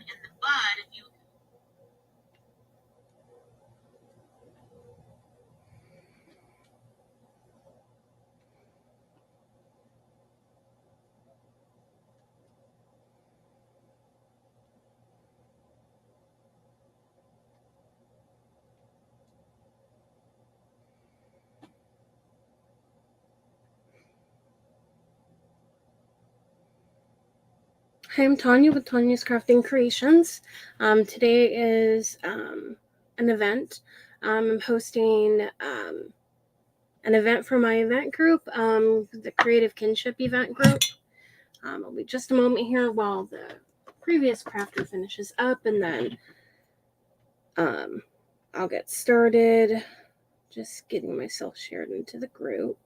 in the bud if you. Hi, I'm Tonya with Tonya's Crafting Creations. Today is an event. I'm hosting an event for my event group, the Creative Kinship Event Group. It'll be just a moment here while the previous crafter finishes up, and then I'll get started. Just getting myself shared into the group.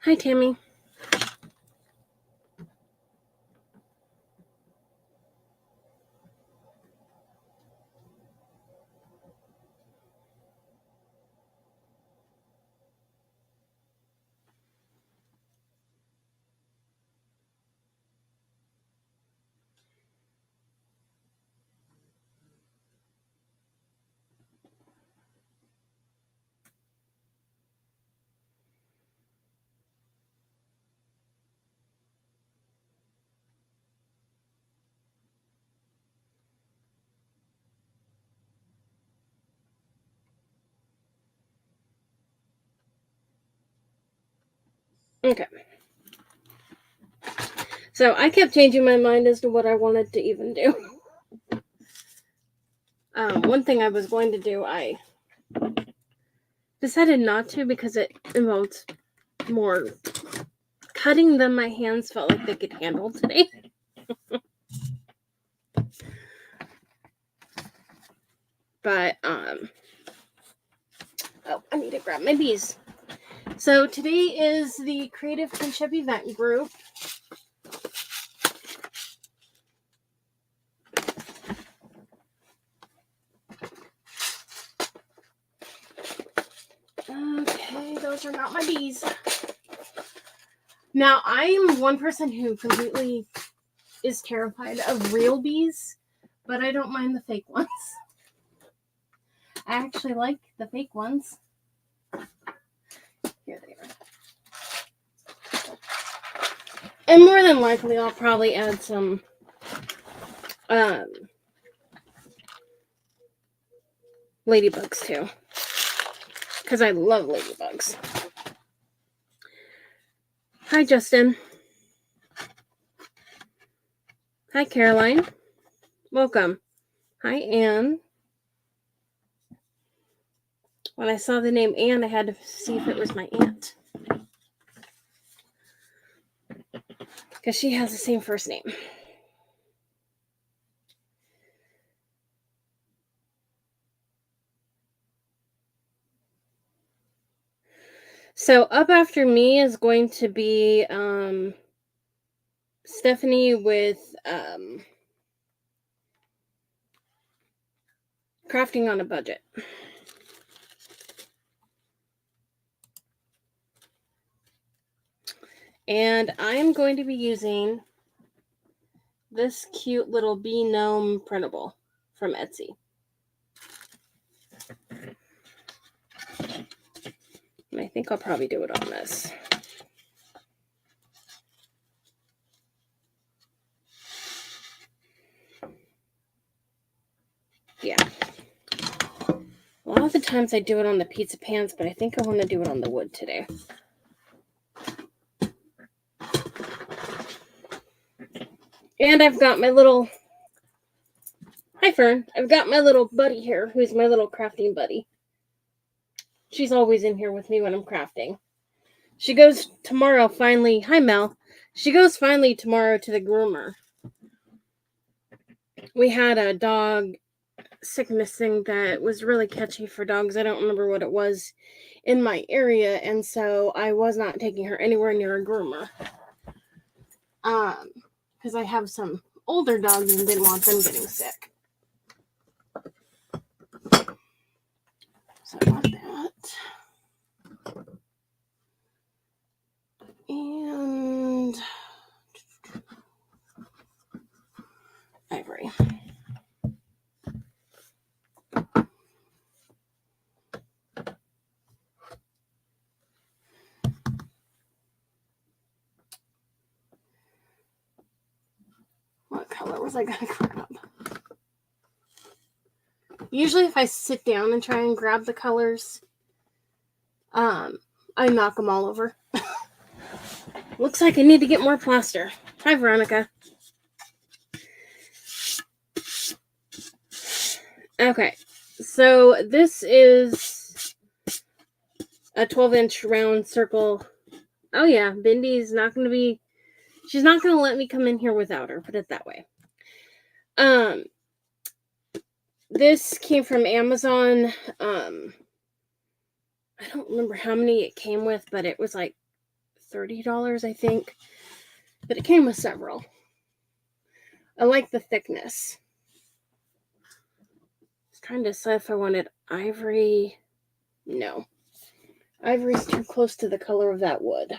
Hi, Tammy. Okay. So I kept changing my mind as to what I wanted to even do. One thing I was going to do, I decided not to because it involved more cutting than my hands felt like they could handle today. But, oh, I need to grab my bees. So today is the Creative Kinship Event Group. Okay, those are not my bees. Now, I am one person who completely is terrified of real bees, but I don't mind the fake ones. I actually like the fake ones. Here they are. And more than likely, I'll probably add some ladybugs too, because I love ladybugs. Hi, Justin. Hi, Caroline. Welcome. Hi, Anne. When I saw the name Anne, I had to see if it was my aunt, because she has the same first name. So up after me is going to be Stephanie with Crafting on a Budget. And I'm going to be using this cute little bee gnome printable from Etsy. And I think I'll probably do it on this. Yeah. A lot of the times I do it on the pizza pans, but I think I want to do it on the wood today. And I've got my little... Hi, Fern. I've got my little buddy here, who's my little crafting buddy. She's always in here with me when I'm crafting. She goes tomorrow finally... Hi, Mel. She goes finally tomorrow to the groomer. We had a dog sickness thing that was really catchy for dogs. I don't remember what it was in my area, and so I was not taking her anywhere near a groomer. Because I have some older dogs and didn't want them getting sick. So I want that. And ivory. What color was I going to grab? Usually if I sit down and try and grab the colors, I knock them all over. Looks like I need to get more plaster. Hi, Veronica. Okay, so this is a 12-inch round circle. Oh yeah, Bindy's not going to be... She's not going to let me come in here without her, put it that way. This came from Amazon. I don't remember how many it came with, but it was like $30, I think. But it came with several. I like the thickness. I was trying to decide if I wanted ivory. No. Ivory's too close to the color of that wood.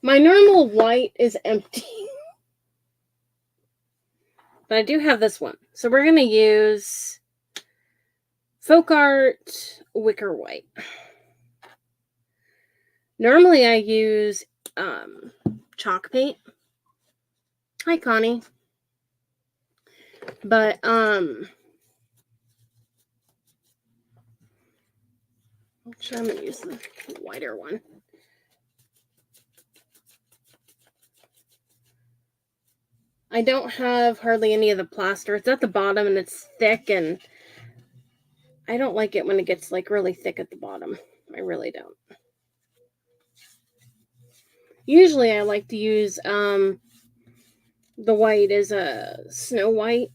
My normal white is empty. But I do have this one. So we're going to use Folk Art Wicker White. Normally I use chalk paint. Hi, Connie. But I'm sure I'm going to use the whiter one. I don't have hardly any of the plaster. It's at the bottom and it's thick, and I don't like it when it gets like really thick at the bottom. I really don't. Usually I like to use the white as a Snow White.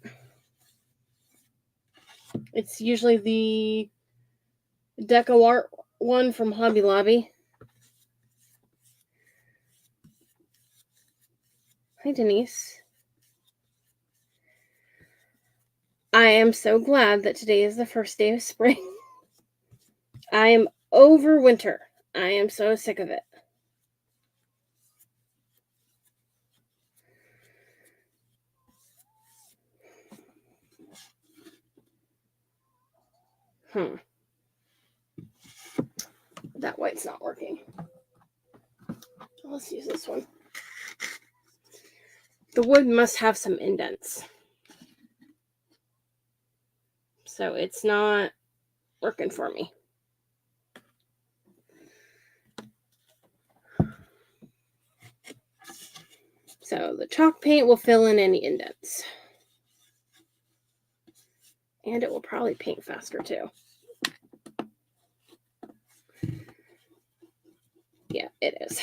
It's usually the Deco Art one from Hobby Lobby. Hi, Denise. I am so glad that today is the first day of spring. I am over winter. I am so sick of it. That white's not working. Let's use this one. The wood must have some indents. So it's not working for me. So the chalk paint will fill in any indents. And it will probably paint faster too. Yeah, it is.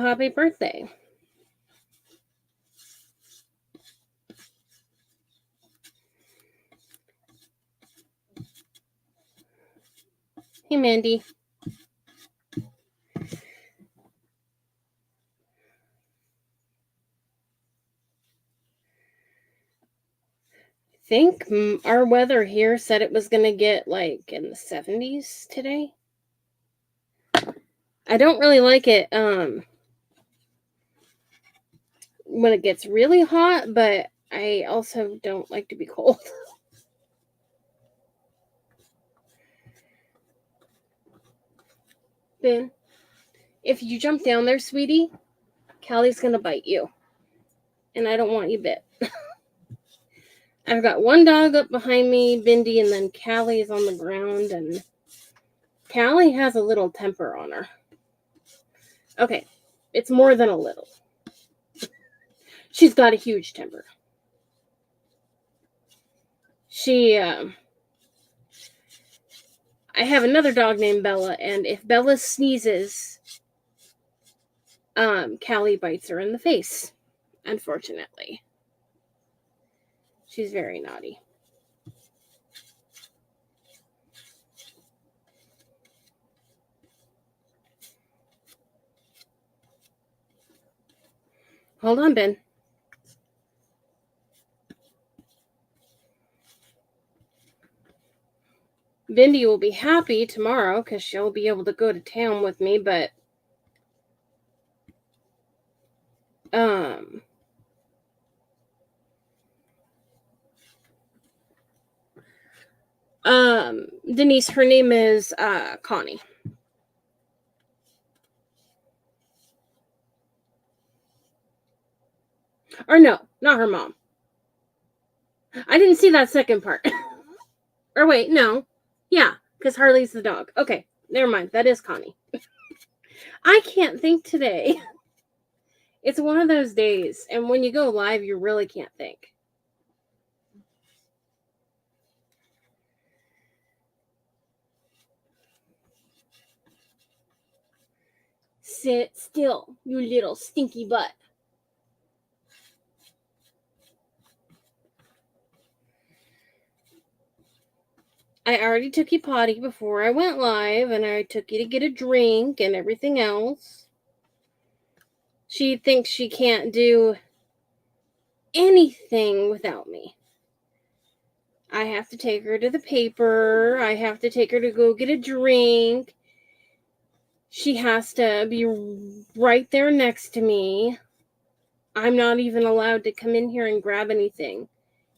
happy birthday. Hey, Mandy. I think our weather here said it was going to get like in the 70s today. I don't really like it when it gets really hot, but I also don't like to be cold. Ben, if you jump down there, sweetie, Callie's going to bite you. And I don't want you bit. I've got one dog up behind me, Bindi, and then Callie's on the ground, and Callie has a little temper on her. Okay, it's more than a little. She's got a huge temper. I have another dog named Bella, and if Bella sneezes, Callie bites her in the face, unfortunately. She's very naughty. Hold on, Ben. Bindi will be happy tomorrow because she'll be able to go to town with me, but Denise, her name is Connie. Or no, not her mom. I didn't see that second part. Or wait, no. Yeah, because Harley's the dog. Okay, never mind. That is Connie. I can't think today. It's one of those days, and when you go live, you really can't think. Sit still, you little stinky butt. I already took you potty before I went live, and I took you to get a drink and everything else. She thinks she can't do anything without me. I have to take her to the paper. I have to take her to go get a drink. She has to be right there next to me. I'm not even allowed to come in here and grab anything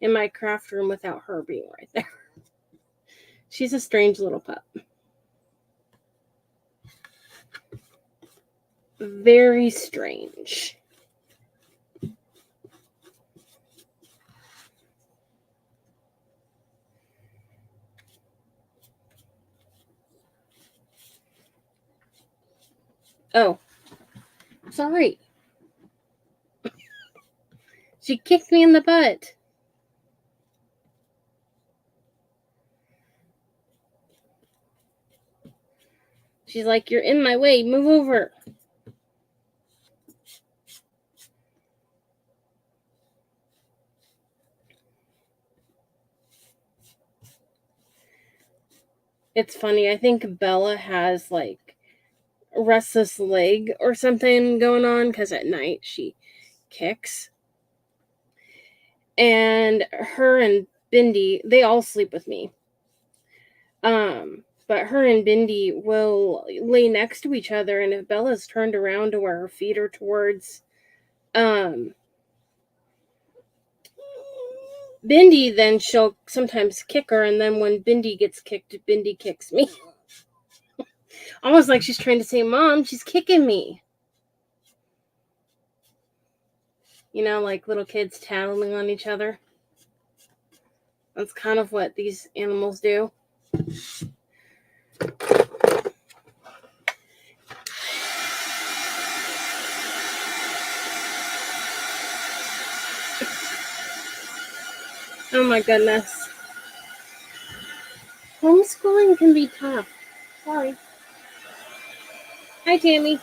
in my craft room without her being right there. She's a strange little pup. Very strange. Oh, sorry. She kicked me in the butt. She's like, you're in my way. Move over. It's funny. I think Bella has like a restless leg or something going on because at night she kicks. And her and Bindi, they all sleep with me. But her and Bindi will lay next to each other, and if Bella's turned around to where her feet are towards Bindi, then she'll sometimes kick her, and then when Bindi gets kicked, Bindi kicks me. Almost like she's trying to say, Mom, she's kicking me. You know, like little kids tattling on each other. That's kind of what these animals do. Oh my goodness. Homeschooling can be tough. Sorry. Hi, Tammy.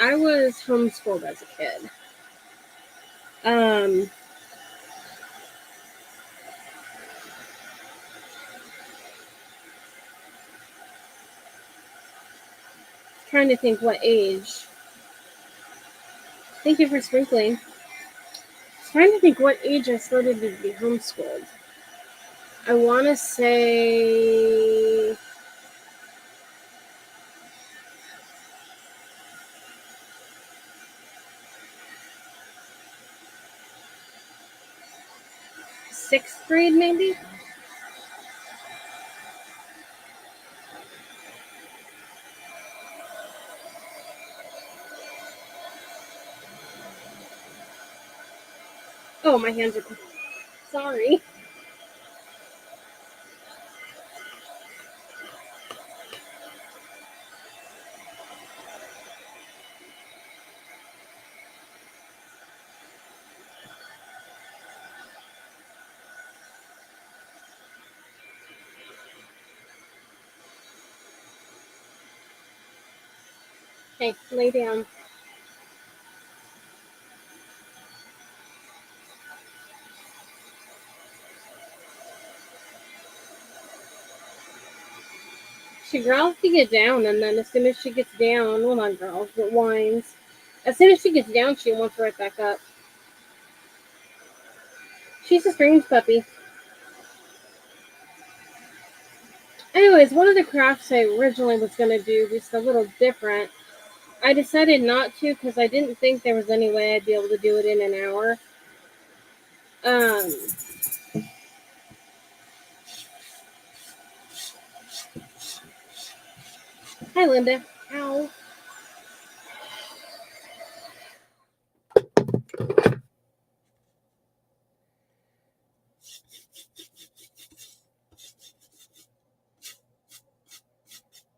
I was homeschooled as a kid. Trying to think what age. Thank you for sprinkling. Trying to think what age I started to be homeschooled. I want to say 6th grade, maybe. Oh, my hands are... Sorry. Hey, lay down. She growls to get down, and then as soon as she gets down, well, not growls, but whines. As soon as she gets down, she wants right back up. She's a strange puppy. Anyways, one of the crafts I originally was going to do was a little different. I decided not to because I didn't think there was any way I'd be able to do it in an hour. Hi, Linda. Ow.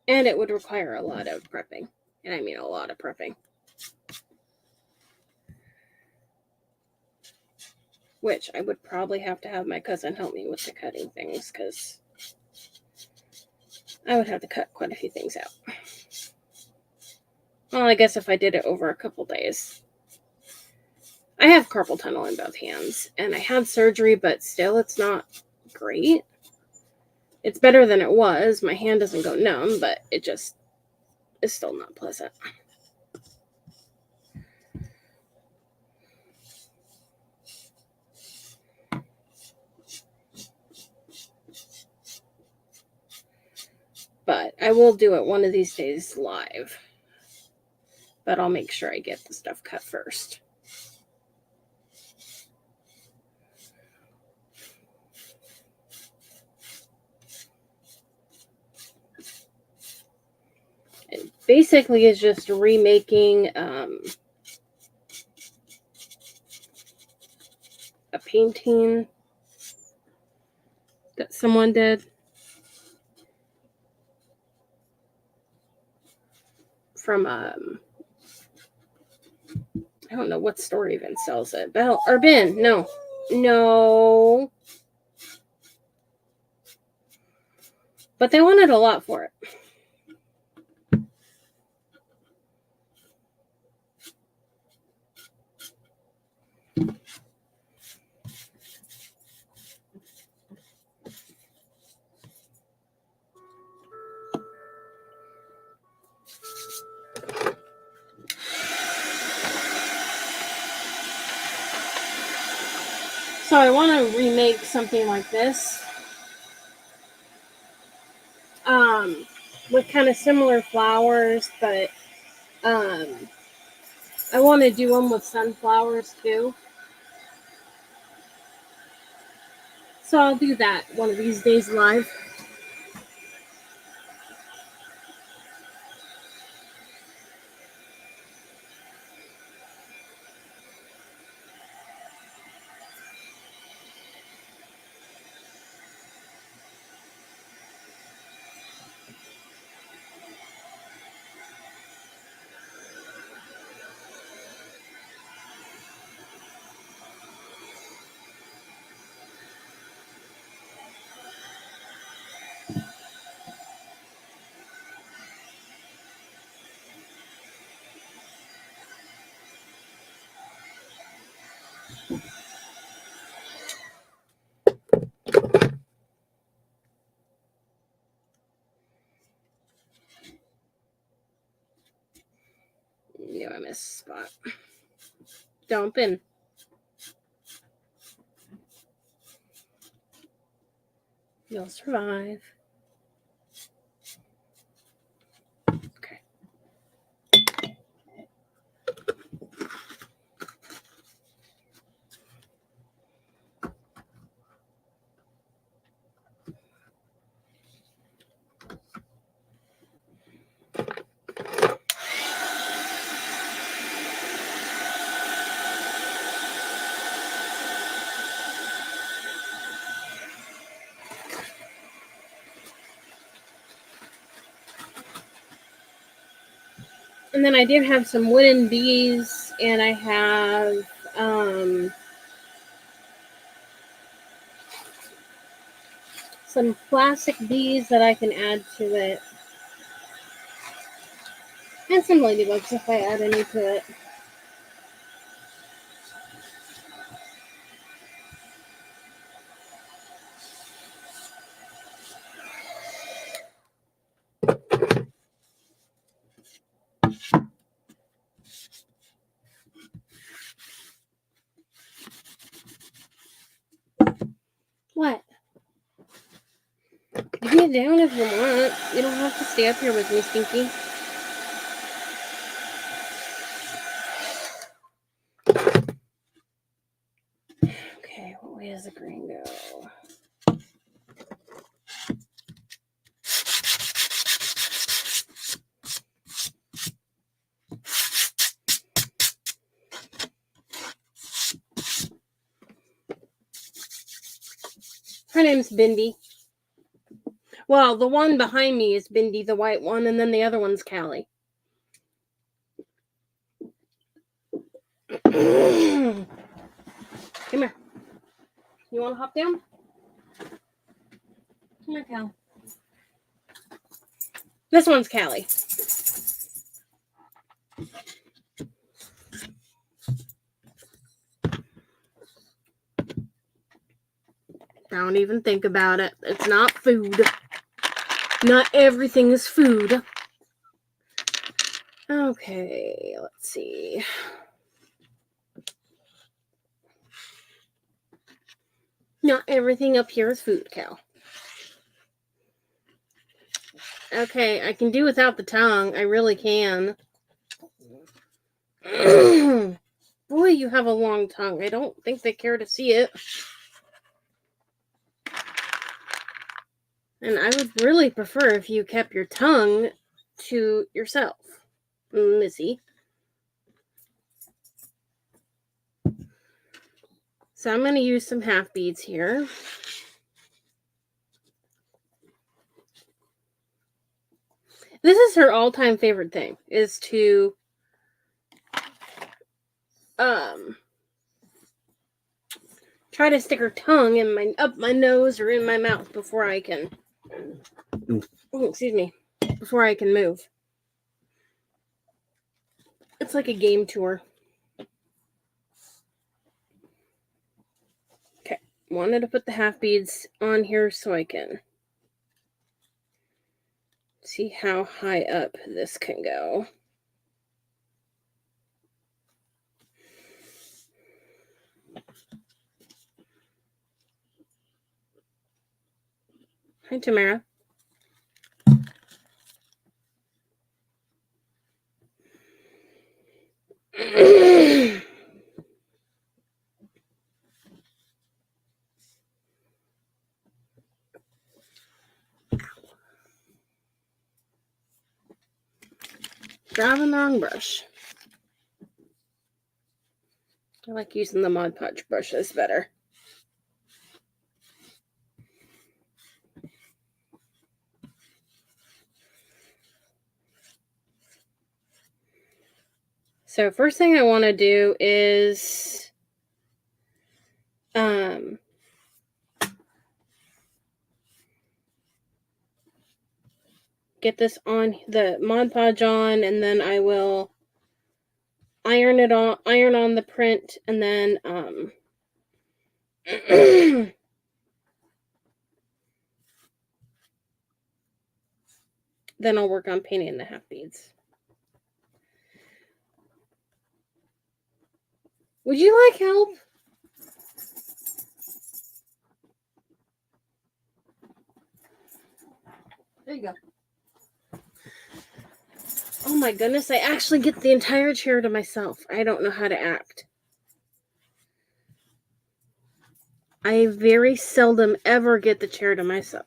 And it would require a lot of prepping. And I mean a lot of prepping. Which I would probably have to have my cousin help me with the cutting things because I would have to cut quite a few things out. Well, I guess if I did it over a couple days. I have carpal tunnel in both hands, and I had surgery, but still it's not great. It's better than it was. My hand doesn't go numb, but it just is still not pleasant. But I will do it one of these days live. But I'll make sure I get the stuff cut first. It basically is just remaking a painting that someone did from I don't know what store even sells it. Bell or Ben? No. But they wanted a lot for it. So I want to remake something like this. With kind of similar flowers, but I want to do them with sunflowers too. So I'll do that one of these days live. this spot. Dump in. You'll survive. Okay. And then I did have some wooden bees, and I have some plastic bees that I can add to it. And some ladybugs if I add any to it. What? You can get down if you want. You don't have to stay up here with me, Stinky. Okay, what way does the green go? Her name's Bindi. Well, the one behind me is Bindi, the white one, and then the other one's Callie. Come here. You want to hop down? Come here, Cal. This one's Callie. Don't even think about it. It's not food. Not everything is food. Okay, let's see. Not everything up here is food, Cal. Okay, I can do without the tongue. I really can. Boy, you have a long tongue. I don't think they care to see it. And I would really prefer if you kept your tongue to yourself, Missy. So I'm going to use some half beads here. This is her all-time favorite thing, is to try to stick her tongue in up my nose or in my mouth before I can before I can move. It's like a game to her. Okay, wanted to put the half beads on here so I can see how high up this can go. Hi, Tamara. Grab a long brush. I like using the Mod Podge brushes better. So first thing I want to do is get this on the Mod Podge on, and then I will iron on the print, and then then I'll work on painting the half beads. Would you like help? There you go. Oh my goodness, I actually get the entire chair to myself. I don't know how to act. I very seldom ever get the chair to myself.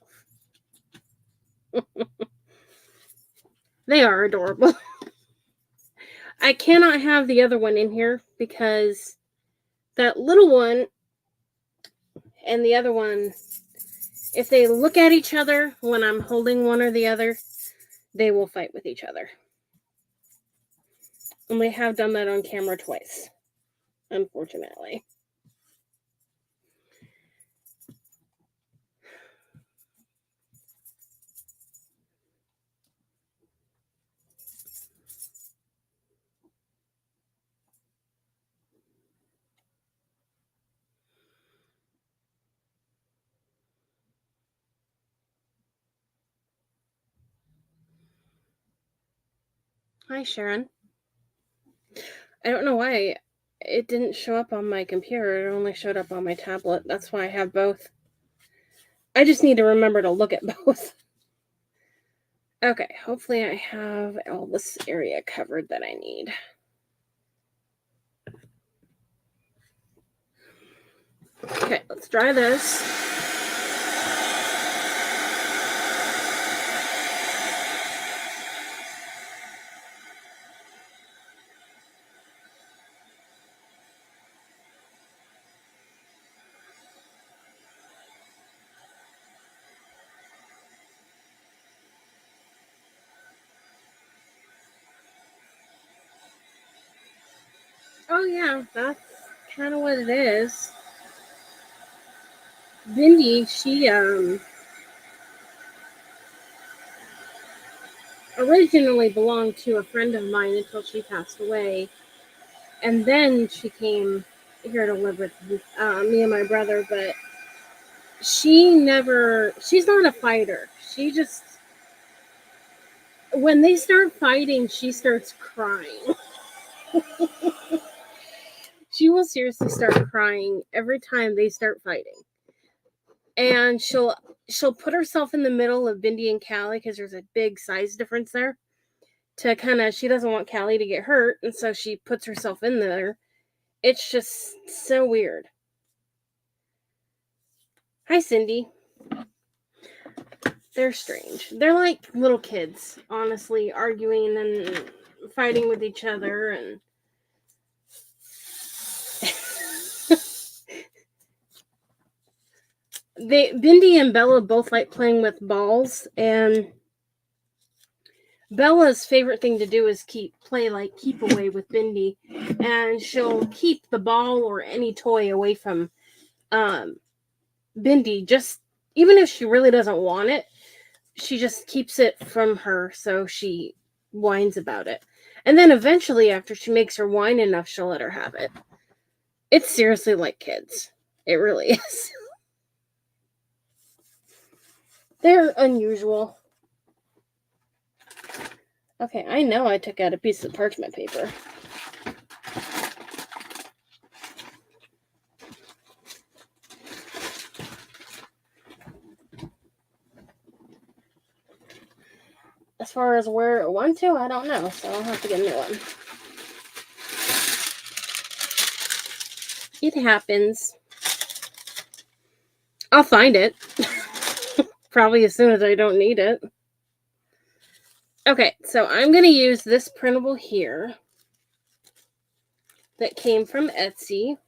They are adorable. I cannot have the other one in here because that little one and the other one, if they look at each other when I'm holding one or the other, they will fight with each other. And we have done that on camera twice, unfortunately. Hi, Sharon. I don't know why it didn't show up on my computer. It only showed up on my tablet. That's why I have both. I just need to remember to look at both. Okay, hopefully I have all this area covered that I need. Okay, let's dry this. Oh yeah, that's kind of what it is. Bindi, she originally belonged to a friend of mine until she passed away, and then she came here to live with me and my brother. But she's not a fighter. She just, when they start fighting, she starts crying. She will seriously start crying every time they start fighting. And she'll put herself in the middle of Bindi and Callie because there's a big size difference there. To kind of, she doesn't want Callie to get hurt, and so she puts herself in there. It's just so weird. Hi, Cindy. They're strange. They're like little kids, honestly, arguing and fighting with each other. And Bindi and Bella both like playing with balls, and Bella's favorite thing to do is keep away with Bindi, and she'll keep the ball or any toy away from Bindi, just even if she really doesn't want it. She just keeps it from her, so she whines about it. And then eventually, after she makes her whine enough, she'll let her have it. It's seriously like kids. It really is. They're unusual. Okay, I know I took out a piece of parchment paper. As far as where it went to, I don't know, so I'll have to get a new one. It happens. I'll find it. Probably as soon as I don't need it. Okay, so I'm going to use this printable here that came from Etsy.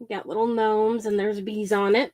Got little gnomes and there's bees on it.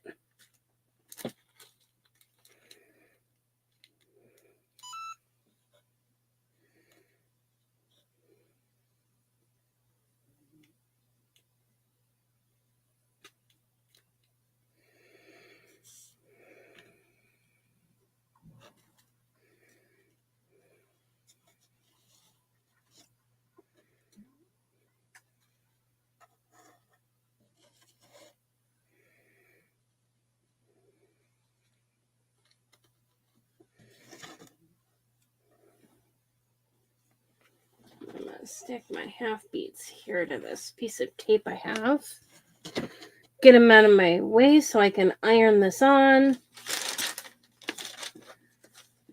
stick my half beads here to this piece of tape I have. Get them out of my way so I can iron this on.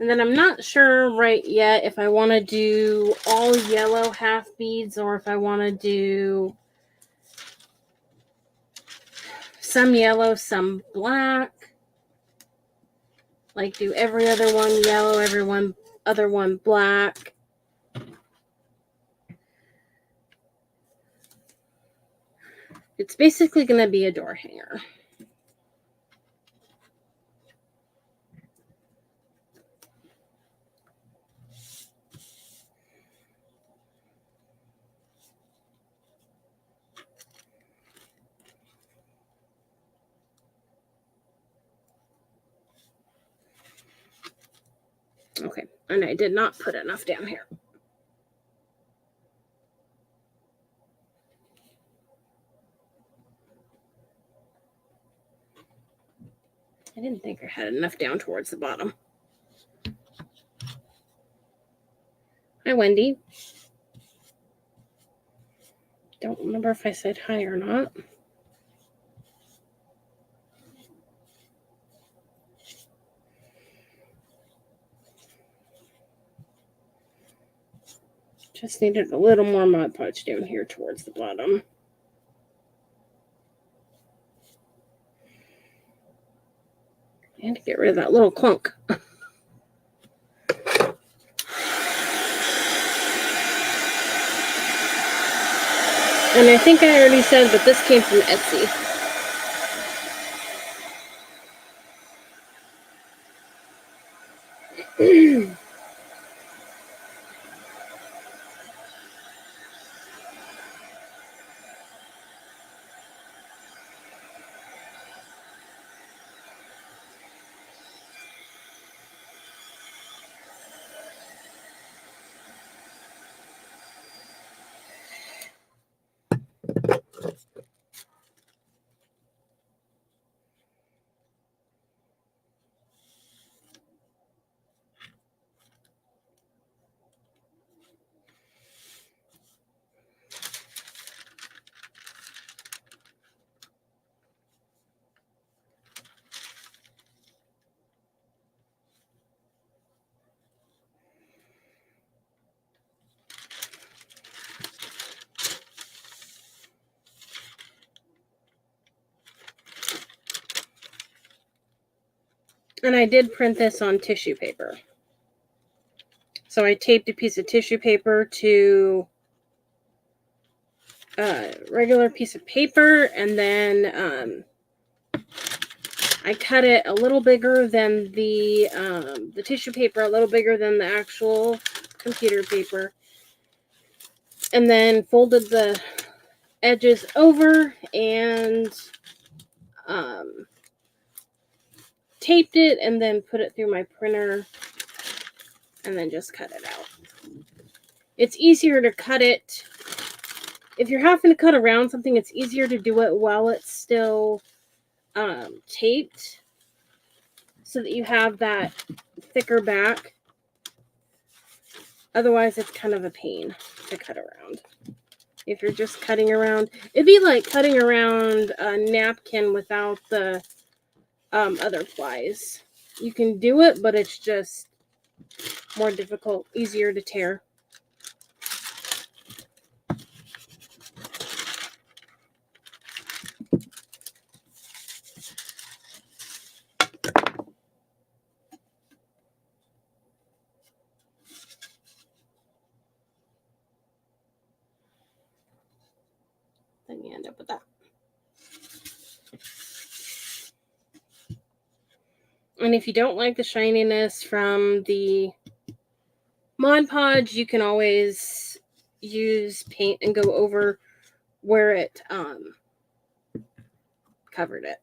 And then I'm not sure right yet if I want to do all yellow half beads or if I want to do some yellow, some black. Like do every other one yellow, every other one black. It's basically going to be a door hanger. Okay, and I did not put enough down here. I didn't think I had enough down towards the bottom. Hi, Wendy. Don't remember if I said hi or not. Just needed a little more Mod Podge down here towards the bottom. And to get rid of that little clunk. And I think I already said, but this came from Etsy. And I did print this on tissue paper. So I taped a piece of tissue paper to a regular piece of paper, and then I cut it a little bigger than the tissue paper, a little bigger than the actual computer paper, and then folded the edges over and taped it, and then put it through my printer and then just cut it out. It's easier to cut it if you're having to cut around something. It's easier to do it while it's still taped, so that you have that thicker back. Otherwise it's kind of a pain to cut around. If you're just cutting around, it'd be like cutting around a napkin without the other plies. You can do it, but it's just more difficult, easier to tear. Then you end up with that. And if you don't like the shininess from the Mod Podge, you can always use paint and go over where it covered it.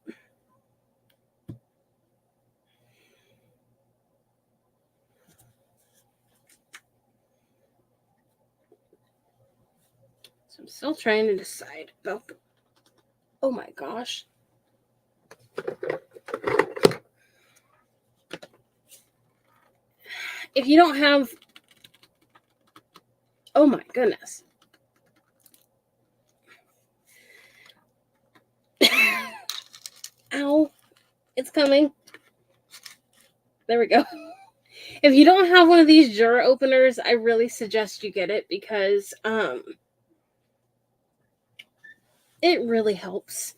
So I'm still trying to decide about the, oh my gosh. If you don't have Oh my goodness. Ow. It's coming. There we go. If you don't have one of these jar openers, I really suggest you get it because it really helps.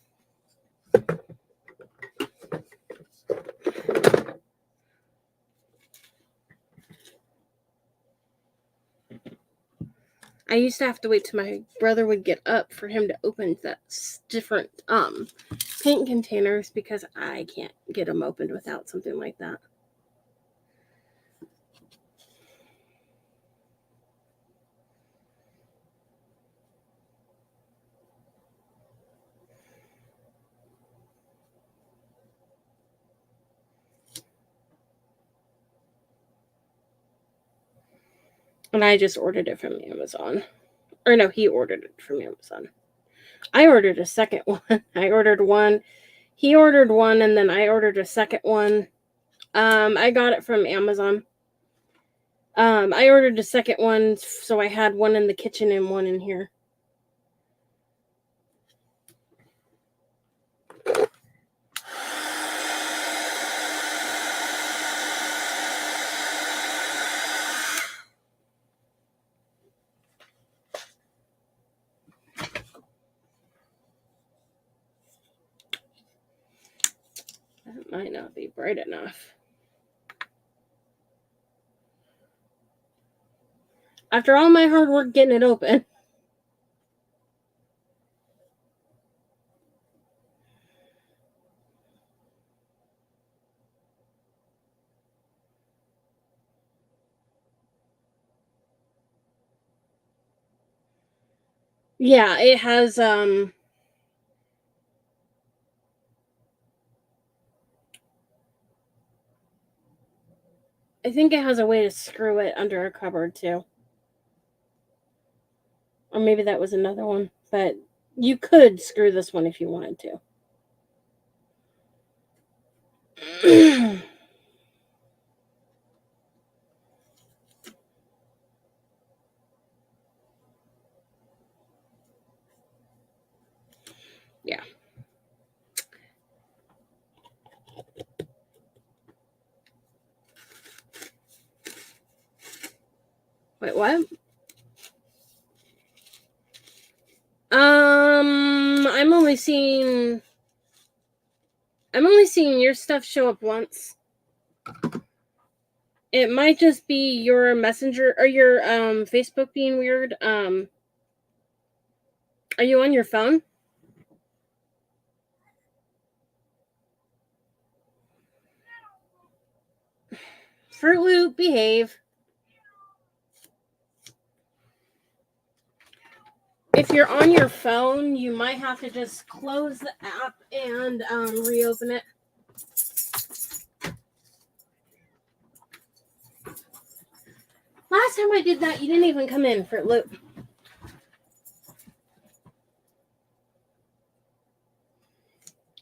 I used to have to wait till my brother would get up for him to open the different paint containers because I can't get them opened without something like that. And I just ordered it from Amazon. Or no, he ordered it from Amazon. I ordered a second one. I ordered one. He ordered one, and then I ordered a second one. I got it from Amazon. I ordered a second one, so I had one in the kitchen and one in here. That might not be bright enough. After all my hard work getting it open. Yeah, it has I think it has a way to screw it under a cupboard too. Or maybe that was another one, but you could screw this one if you wanted to. Yeah. Wait, what? I'm only seeing your stuff show up once. It might just be your messenger or your Facebook being weird. Are you on your phone? Fruit Loop, behave. If you're on your phone, you might have to just close the app and reopen it. Last time I did that, you didn't even come in, Fruit Loop.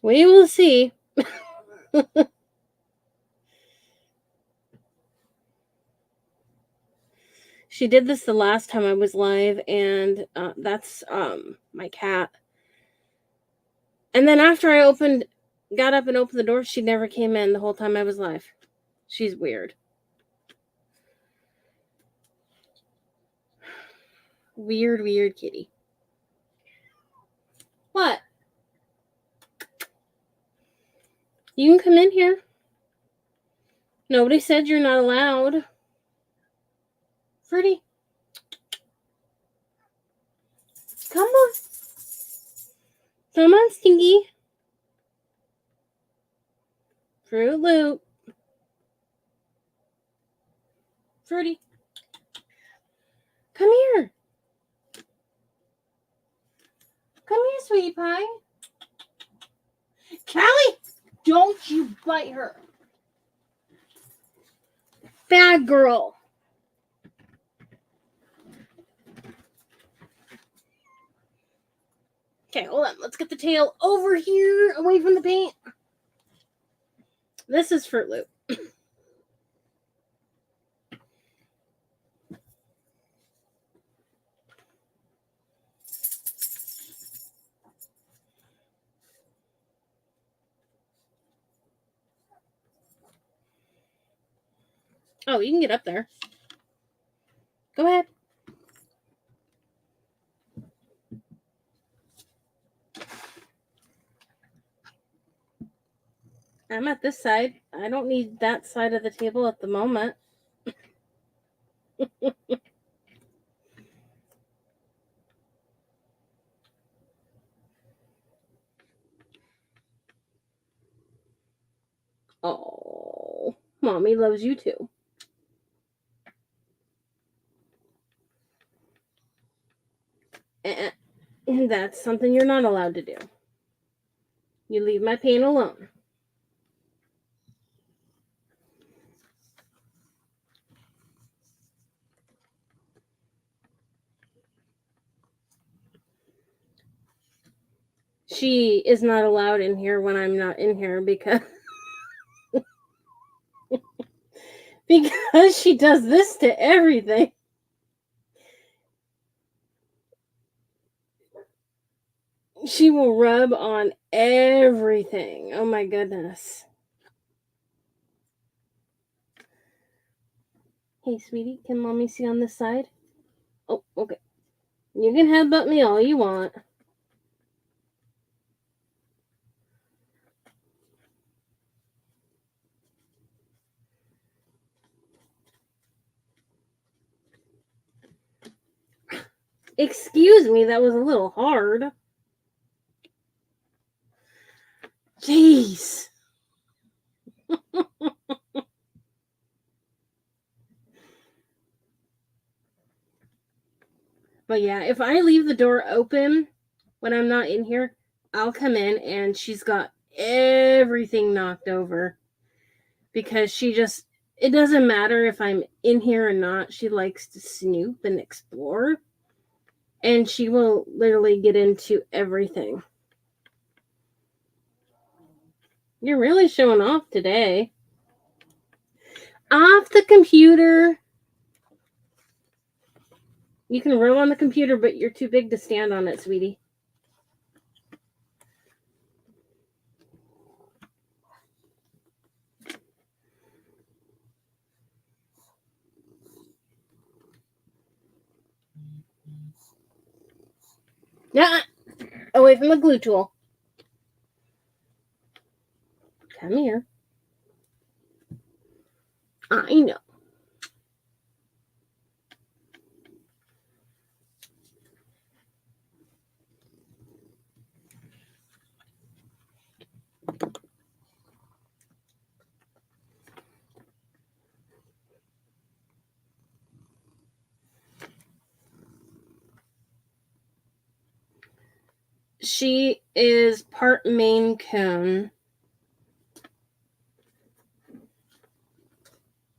We will see. She did this the last time I was live, and that's my cat. And then after I got up and opened the door, she never came in the whole time I was live. She's weird. Weird kitty. What? You can come in here. Nobody said you're not allowed. Fruity. Come on. Come on, Stinky. Fruit Loop. Fruity. Come here. Come here, sweetie pie. Callie, don't you bite her. Bad girl. Okay, hold on. Let's get the tail over here, away from the paint. This is Fruit Loop. Oh, you can get up there. Go ahead. I'm at this side. I don't need that side of the table at the moment. Oh, Mommy loves you too. That's something you're not allowed to do. You leave my pain alone. She is not allowed in here when I'm not in here because she does this to everything. She will rub on everything. Oh my goodness. Hey, sweetie, can Mommy see on this side? Oh, okay. You can headbutt me all you want. Excuse me, that was a little hard. Jeez. But yeah, if I leave the door open when I'm not in here, I'll come in and she's got everything knocked over. Because it doesn't matter if I'm in here or not. She likes to snoop and explore. And she will literally get into everything. You're really showing off today. Off the computer. You can roll on the computer, but you're too big to stand on it, sweetie. Yeah, away from the glue tool. Come here. I know. She is part Maine Coon.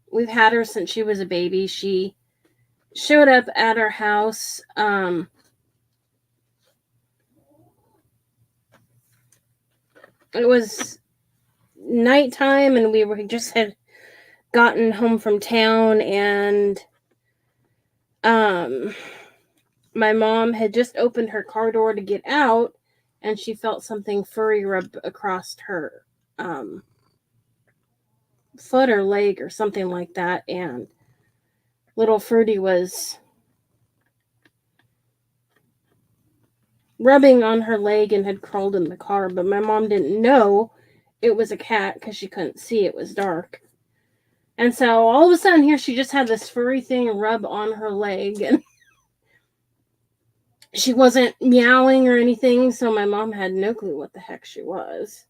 We've had her since she was a baby. She showed up at our house. It was nighttime, and we had gotten home from town, and my mom had just opened her car door to get out, and she felt something furry rub across her foot or leg or something like that, and little Fruity was rubbing on her leg and had crawled in the car, but my mom didn't know it was a cat because she couldn't see. It was dark. And so all of a sudden here she just had this furry thing rub on her leg, and she wasn't meowing or anything, so my mom had no clue what the heck she was.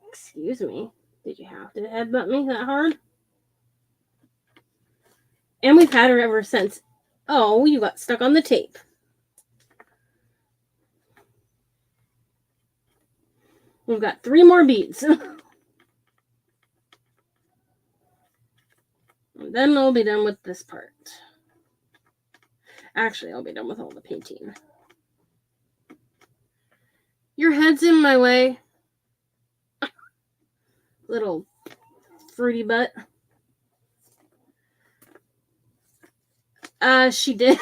Excuse me. Did you have to headbutt me that hard? And we've had her ever since. Oh, you got stuck on the tape. We've got 3 more beads. And then we'll be done with this part. Actually, I'll be done with all the painting. Your head's in my way. Little fruity butt. She did.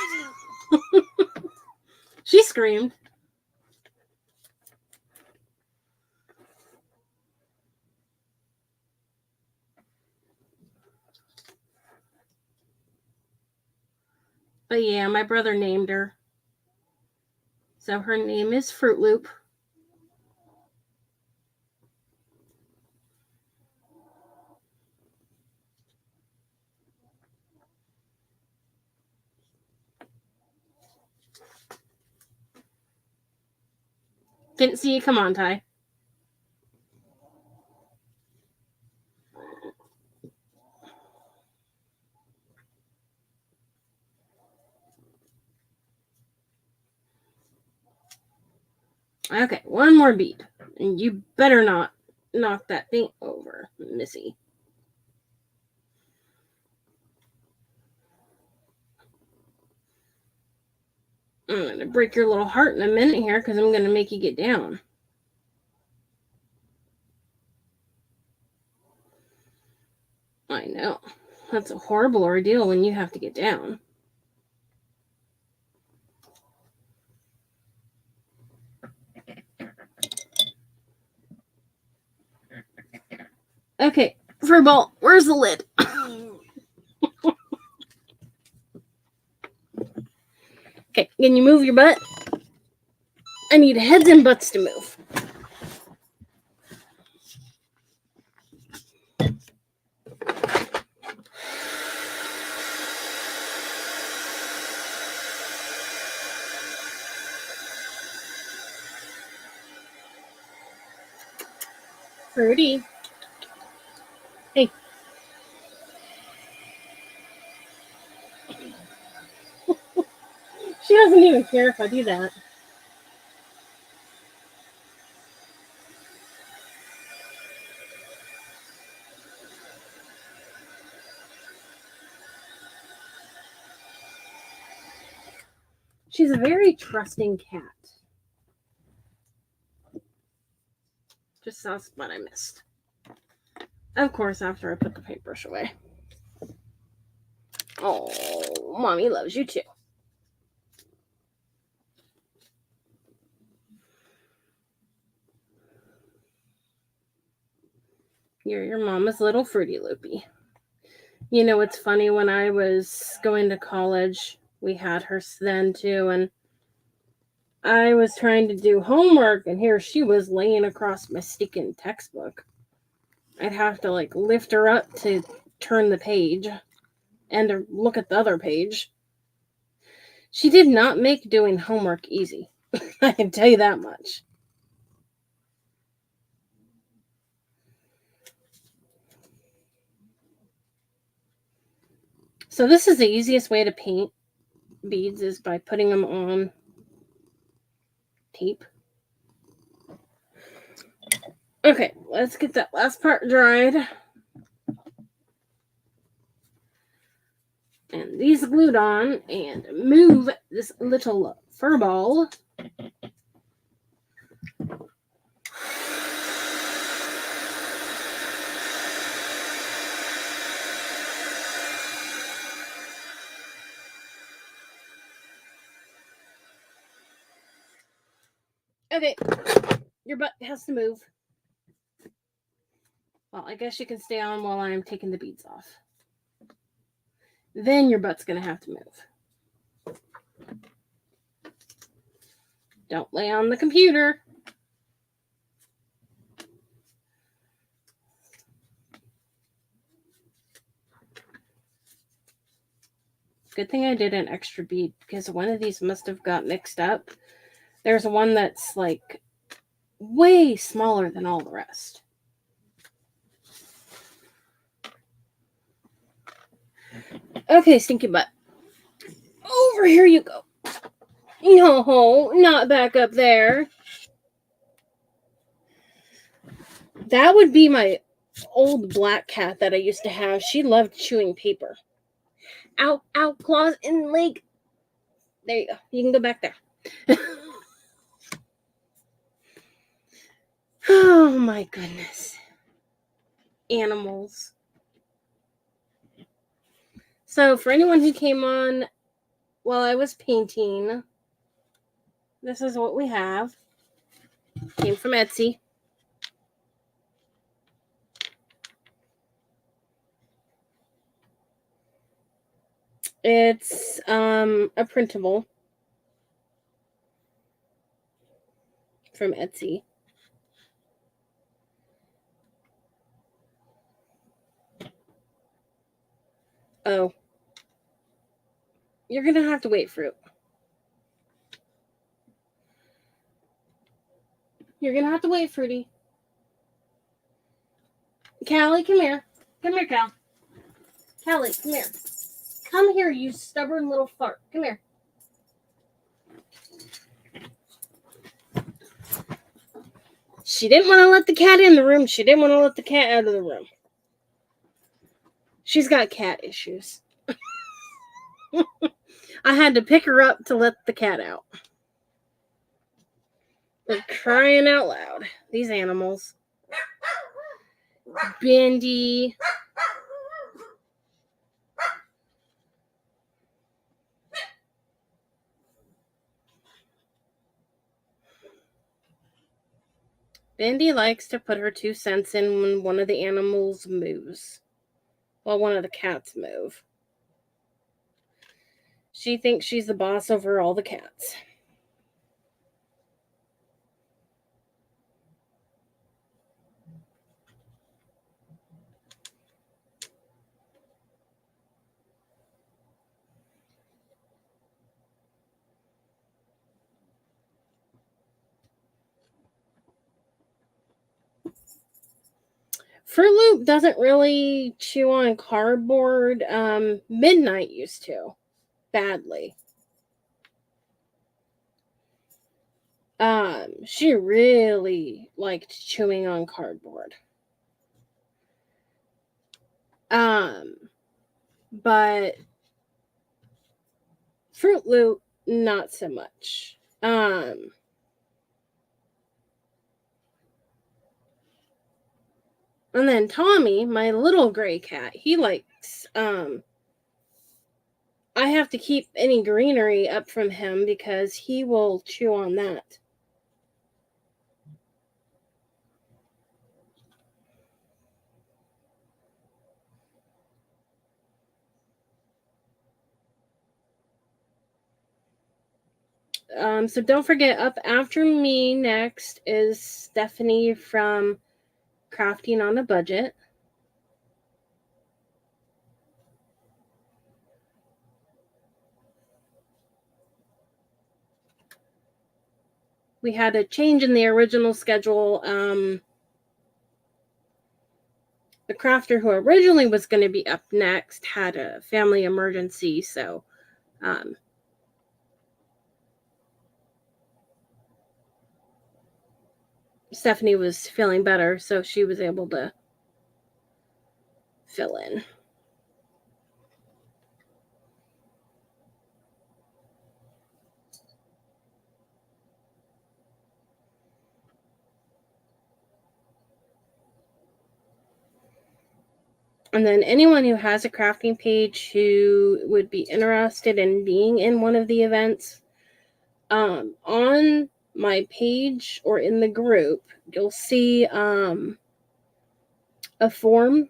She screamed. But yeah, my brother named her. So her name is Fruit Loop. Didn't see you come on, Ty. Okay, one more bead. And you better not knock that thing over, Missy. I'm going to break your little heart in a minute here because I'm going to make you get down. I know. That's a horrible ordeal when you have to get down. Okay, Furball, where's the lid? Okay, can you move your butt? I need heads and butts to move. Fruity. Hey. She doesn't even care if I do that. She's a very trusting cat. Just saw a spot I missed. Of course, after I put the paintbrush away. Oh, Mommy loves you too. You're your mama's little Fruity Loopy. You know, it's funny, when I was going to college, we had her then too, and I was trying to do homework, and here she was laying across my stinking textbook. I'd have to lift her up to turn the page and to look at the other page. She did not make doing homework easy. I can tell you that much. So this is the easiest way to paint beads, is by putting them on tape. Okay, let's get that last part dried. And these glued on, and move this little fur ball. Okay, your butt has to move. Well, I guess you can stay on while I'm taking the beads off. Then your butt's going to have to move. Don't lay on the computer. Good thing I did an extra bead, because one of these must have got mixed up. There's one that's way smaller than all the rest. Okay, stinky butt. Over here you go. No, not back up there. That would be my old black cat that I used to have. She loved chewing paper. Ow, ow, claws in the leg. There you go. You can go back there. Oh my goodness. Animals. So for anyone who came on while I was painting, this is what we have. Came from Etsy. It's a printable from Etsy. Oh. You're going to have to wait, Fruit. You're going to have to wait, Fruity. Callie, come here. Come here, Cal. Callie, come here. Come here, you stubborn little fart. Come here. She didn't want to let the cat in the room. She didn't want to let the cat out of the room. She's got cat issues. I had to pick her up to let the cat out. They're crying out loud. These animals. Bendy. Bendy likes to put her 2 cents in when one of the animals moves. Well, one of the cats move. She thinks she's the boss over all the cats. Fruit Loop doesn't really chew on cardboard. Midnight used to. Badly. She really liked chewing on cardboard. But Fruit Loop, not so much. And then Tommy, my little gray cat, he likes, I have to keep any greenery up from him because he will chew on that. So don't forget, up after me next is Stephanie from Crafting on a Budget. We had a change in the original schedule. The crafter who originally was going to be up next had a family emergency, so Stephanie was feeling better, so she was able to fill in. And then anyone who has a crafting page who would be interested in being in one of the events, on my page or in the group, you'll see a form.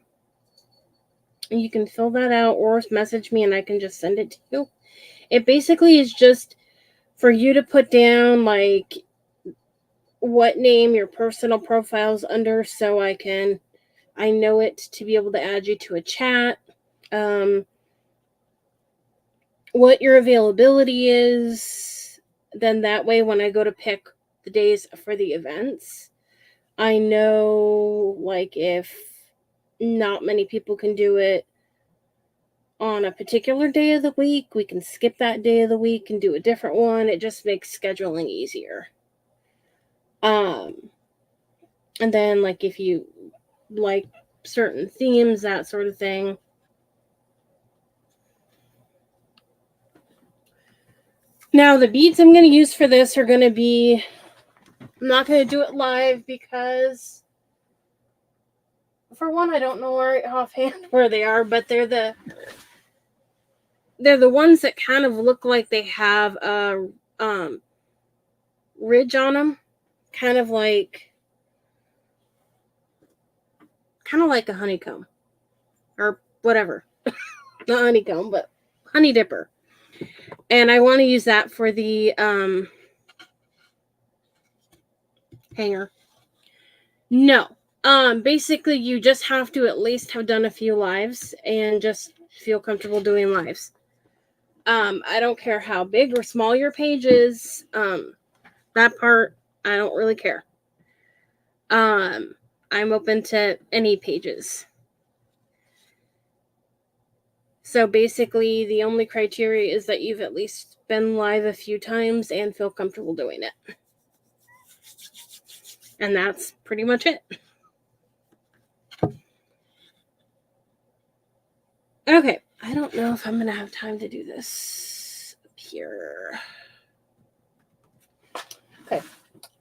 You can fill that out or message me and I can just send it to you. It basically is just for you to put down like what name your personal profile's under so I know it to be able to add you to a chat. What your availability is. Then that way when I go to pick the days for the events, I know like if not many people can do it on a particular day of the week, we can skip that day of the week and do a different one. It just makes scheduling easier. And then like if you like certain themes, that sort of thing. Now the beads I'm going to use for this are going to be, I'm not going to do it live because for one, I don't know offhand where they are, but they're the ones that kind of look like they have a ridge on them, kind of like a honeycomb or whatever. Not honeycomb, but Honey Dipper. And I want to use that for the hanger. No. Basically, you just have to at least have done a few lives and just feel comfortable doing lives. I don't care how big or small your page is. That part, I don't really care. I'm open to any pages. So basically, the only criteria is that you've at least been live a few times and feel comfortable doing it. And that's pretty much it. Okay, I don't know if I'm going to have time to do this up here. Okay,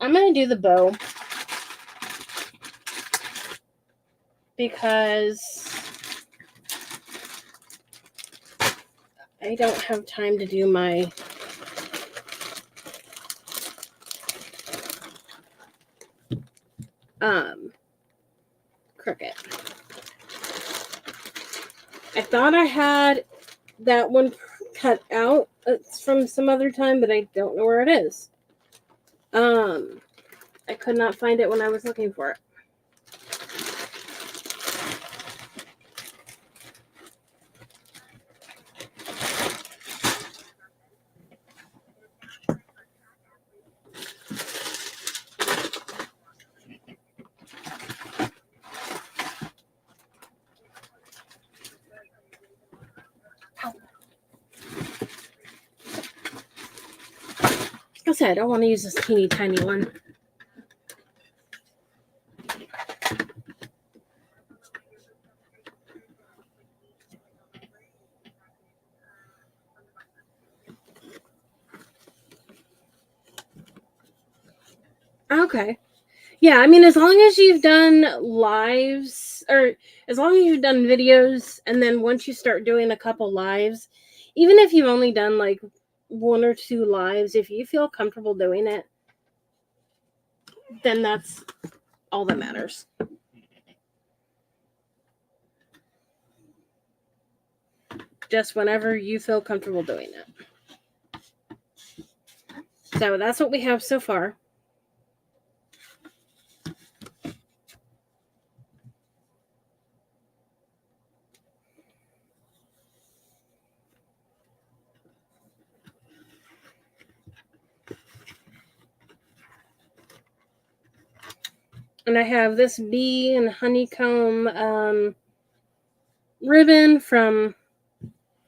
I'm going to do the bow because I don't have time to do my cricket. I thought I had that one cut out. It's from some other time, but I don't know where it is. I could not find it when I was looking for it. Like I said, I don't want to use this teeny tiny one. Okay. Yeah, I mean, as long as you've done lives, or as long as you've done videos, and then once you start doing a couple lives, even if you've only done like 1 or 2 lives, if you feel comfortable doing it, then that's all that matters. Just whenever you feel comfortable doing it. So that's what we have so far. And I have this bee and honeycomb ribbon from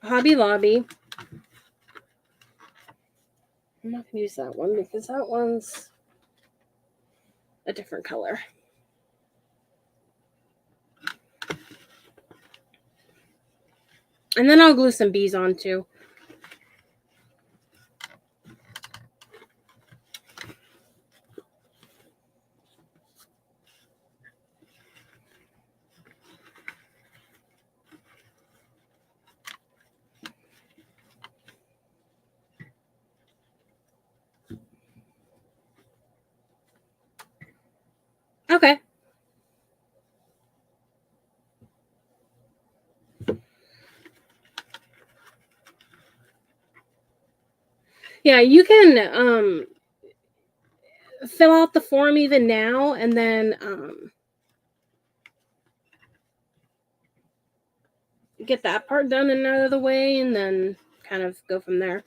Hobby Lobby. I'm not going to use that one because that one's a different color. And then I'll glue some bees on too. Okay. Yeah, you can fill out the form even now and then get that part done and out of the way and then kind of go from there.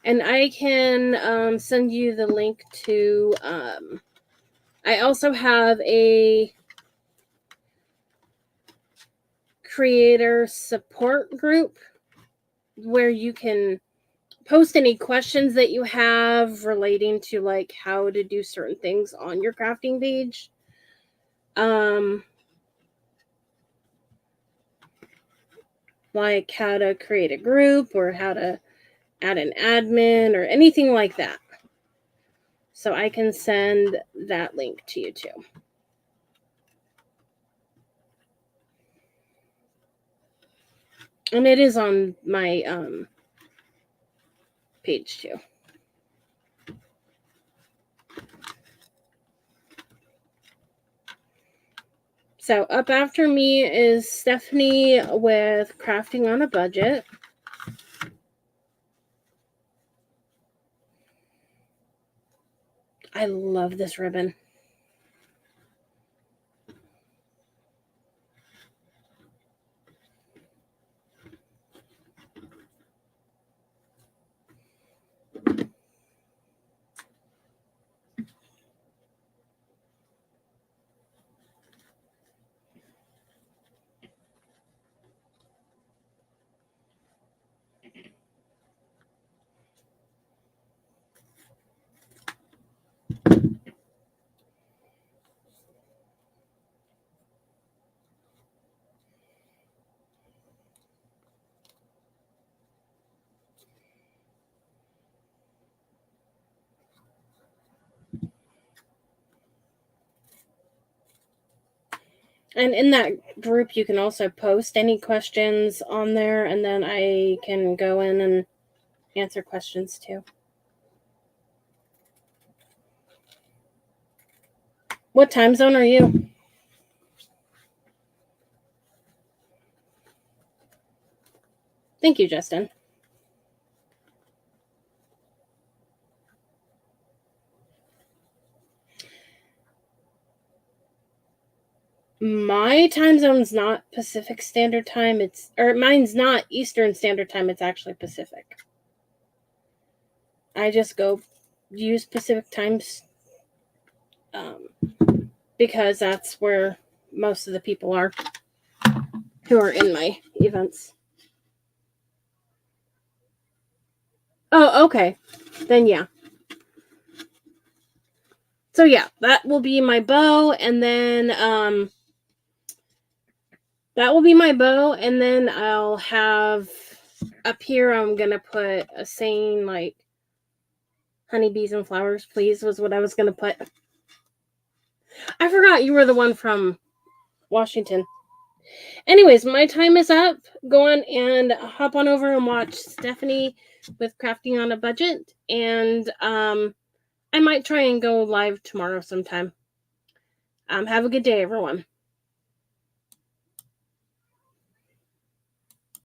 And I can send you the link to I also have a creator support group where you can post any questions that you have relating to like how to do certain things on your crafting page. Like how to create a group or how to add an admin or anything like that. So I can send that link to you too. And it is on my page too. So up after me is Stephanie with Crafting on a Budget. I love this ribbon. And in that group, you can also post any questions on there, and then I can go in and answer questions too. What time zone are you? Thank you, Justin. My time zone's not Pacific Standard Time. Mine's not Eastern Standard Time. It's actually Pacific. I just go use Pacific times because that's where most of the people are who are in my events. Oh, okay. Then yeah. So yeah, that will be my bow, and then I'll have up here, I'm gonna put a saying like "Honeybees and flowers, please" was what I was gonna put. I forgot you were the one from Washington. Anyways, my time is up. Go on and hop on over and watch Stephanie with Crafting on a Budget, and I might try and go live tomorrow sometime. Have a good day, everyone.